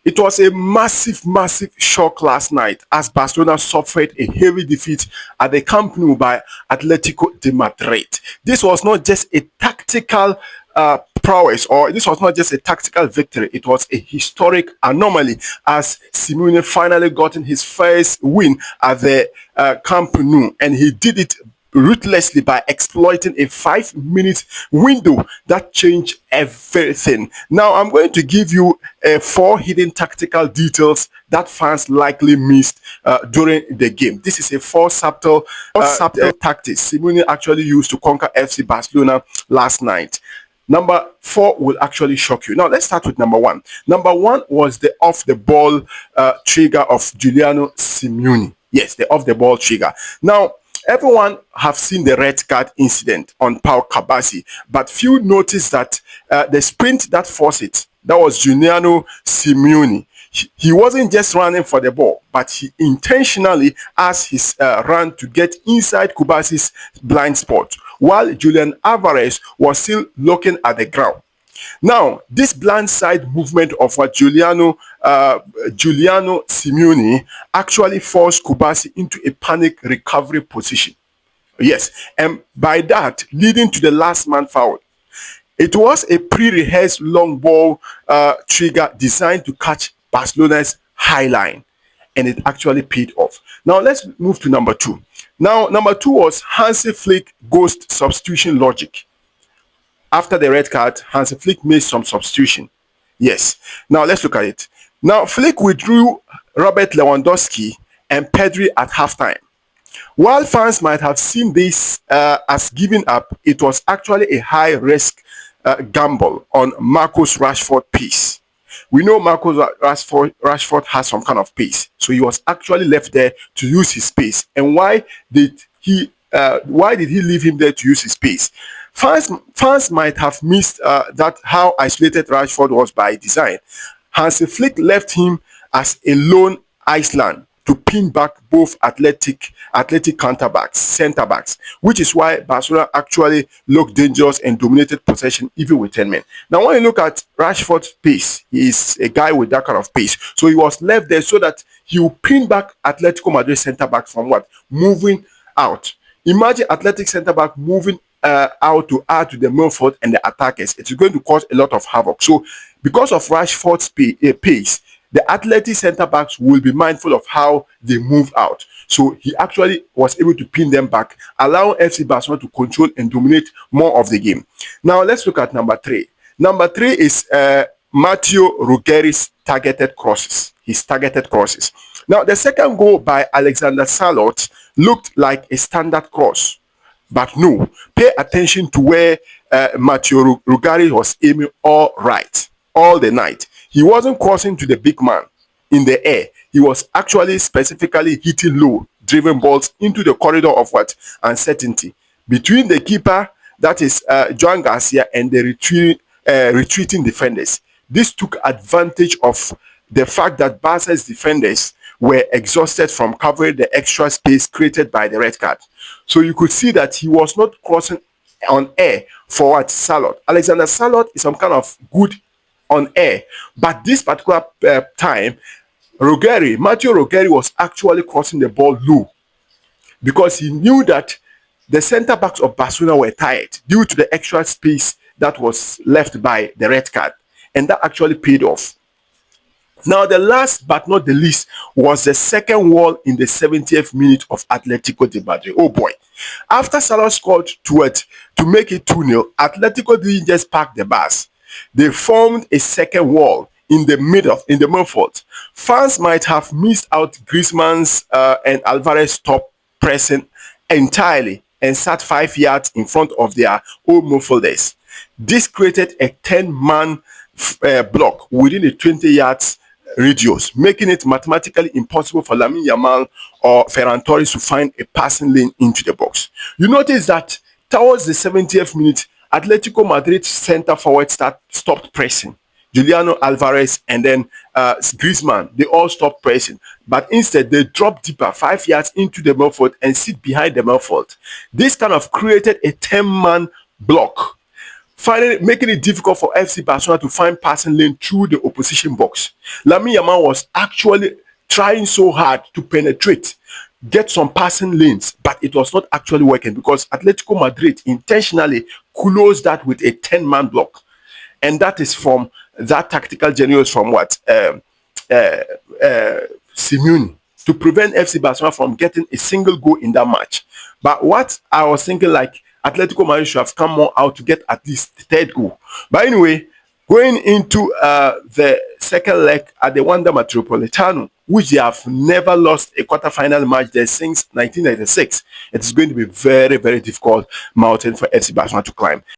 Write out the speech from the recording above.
It was a massive shock last night as Barcelona suffered a heavy defeat at the Camp Nou by Atletico de Madrid. This was not just a tactical prowess, or this was not just a tactical victory, it was a historic anomaly as Simeone finally gotten his first win at the Camp Nou, and he did it ruthlessly by exploiting a 5-minute window that changed everything. Now, I'm going to give you 4 hidden tactical details that fans likely missed during the game. This is a 4 subtle tactics Simeone actually used to conquer FC Barcelona last night. Number 4 will actually shock you. Now, let's start with number 1. Number 1 was the off-the-ball trigger of Giuliano Simeone. Yes, the off-the-ball trigger. Now, everyone have seen the red card incident on Pau Kabasi, but few noticed that the sprint that forced it, that was Giuliano Simeone. He wasn't just running for the ball, but he intentionally asked his run to get inside Kubasi's blind spot, while Julian Alvarez was still looking at the ground. Now, this blindside movement of what Giuliano Simeone actually forced Kubasi into a panic recovery position. Yes, and by that leading to the last man foul. It was a pre-rehearsed long ball trigger designed to catch Barcelona's high line, and it actually paid off. Now let's move to number 2. Now, number 2 was Hansi Flick ghost substitution logic. After the red card, Hansi Flick made some substitution. Yes. Now let's look at it. Now, Flick withdrew Robert Lewandowski and Pedri at halftime. While fans might have seen this as giving up, it was actually a high-risk gamble on Marcus Rashford's pace. We know Marcus Rashford has some kind of pace, so he was actually left there to use his pace. And why did he leave him there to use his pace? Fans might have missed that how isolated Rashford was by design. Hansi Flick left him as a lone Iceland to pin back both athletic centre backs, which is why Barcelona actually looked dangerous and dominated possession even with 10 men. Now, when you look at Rashford's pace, he is a guy with that kind of pace. So he was left there so that he will pin back Atletico Madrid centre back from what? Moving out. Imagine Athletic centre back moving out to add to the midfield and the attackers. It's going to cause a lot of havoc. So because of Rashford's pace, the Athletic centre backs will be mindful of how they move out. So he actually was able to pin them back, allowing FC Barcelona to control and dominate more of the game. Now let's look at number 3. Number 3 is Matteo Ruggeri's targeted crosses. His targeted crosses. Now, the second goal by Alexander Sørloth looked like a standard cross. But no, pay attention to where Matteo Ruggeri was aiming all the night. He wasn't crossing to the big man in the air. He was actually specifically hitting low, driven balls into the corridor of what? Uncertainty. Between the keeper, that is Joan Garcia, and the retreating defenders. This took advantage of the fact that Barca's defenders were exhausted from covering the extra space created by the red card. So you could see that he was not crossing on air for what? Sørloth. Alexander Sørloth is some kind of good on air, but this particular time, Matteo Ruggeri was actually crossing the ball low because he knew that the centre backs of Barcelona were tired due to the extra space that was left by the red card, and that actually paid off. Now, the last but not the least was the second wall in the 70th minute of Atletico de Madrid. Oh boy. After Salah scored to make it 2-0, Atletico didn't just park the bus. They formed a second wall in the midfield. Fans might have missed out Griezmann's and Alvarez stop pressing entirely and sat 5 yards in front of their own midfielders. This created a 10-man block within a 20 yards radius, making it mathematically impossible for Lamine Yamal or Ferran Torres to find a passing lane into the box. You notice that towards the 70th minute, Atletico Madrid's centre forward stopped pressing. Juliano Alvarez and then Griezmann, they all stopped pressing. But instead, they dropped deeper 5 yards into the midfield and sit behind the midfield. This kind of created a 10-man block. making it difficult for FC Barcelona to find passing lane through the opposition box. Lamine Yamal was actually trying so hard to penetrate, get some passing lanes, but it was not actually working because Atletico Madrid intentionally closed that with a 10-man block. And that is from that tactical genius from what? Simeone, to prevent FC Barcelona from getting a single goal in that match. But what I was thinking, like, Atletico Madrid should have come more out to get at least the third goal. But anyway, going into the second leg at the Wanda Metropolitano, which they have never lost a quarterfinal match there since 1996, it is going to be very, very difficult mountain for FC Barcelona to climb.